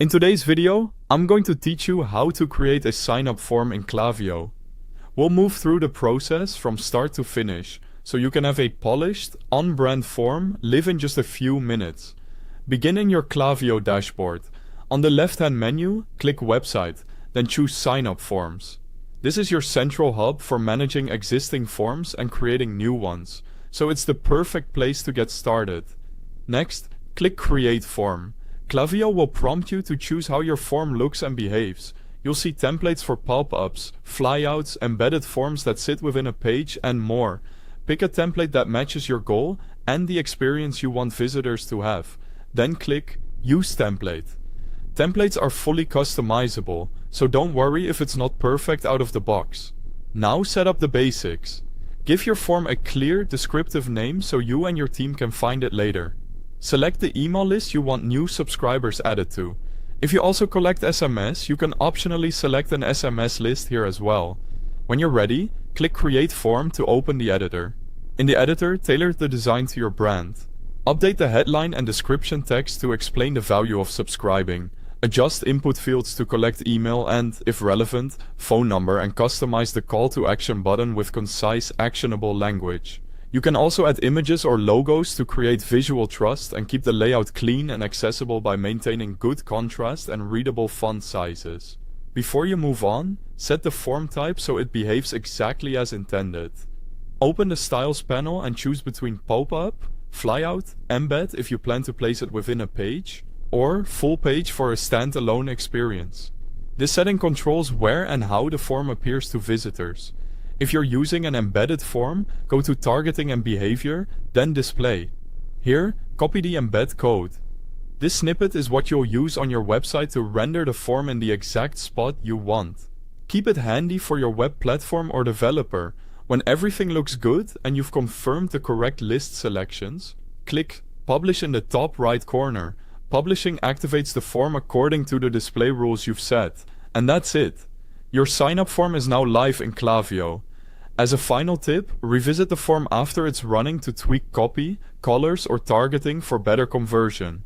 In today's video, I'm going to teach you how to create a sign-up form in Klaviyo. We'll move through the process from start to finish, so you can have a polished, on-brand form live in just a few minutes. Begin in your Klaviyo dashboard. On the left-hand menu, click Website, then choose Sign-up Forms. This is your central hub for managing existing forms and creating new ones, so it's the perfect place to get started. Next, click Create Form. Klaviyo will prompt you to choose how your form looks and behaves. You'll see templates for pop-ups, flyouts, embedded forms that sit within a page, and more. Pick a template that matches your goal and the experience you want visitors to have. Then click Use Template. Templates are fully customizable, so don't worry if it's not perfect out of the box. Now set up the basics. Give your form a clear, descriptive name so you and your team can find it later. Select the email list you want new subscribers added to. If you also collect SMS, you can optionally select an SMS list here as well. When you're ready, click Create Form to open the editor. In the editor, tailor the design to your brand. Update the headline and description text to explain the value of subscribing. Adjust input fields to collect email and, if relevant, phone number, and customize the call to action button with concise, actionable language. You can also add images or logos to create visual trust and keep the layout clean and accessible by maintaining good contrast and readable font sizes. Before you move on, set the form type so it behaves exactly as intended. Open the Styles panel and choose between pop-up, flyout, embed if you plan to place it within a page, or full page for a standalone experience. This setting controls where and how the form appears to visitors. If you're using an embedded form, go to Targeting and Behavior, then Display. Here, copy the embed code. This snippet is what you'll use on your website to render the form in the exact spot you want. Keep it handy for your web platform or developer. When everything looks good and you've confirmed the correct list selections, click Publish in the top right corner. Publishing activates the form according to the display rules you've set. And that's it. Your sign-up form is now live in Klaviyo. As a final tip, revisit the form after it's running to tweak copy, colors, or targeting for better conversion.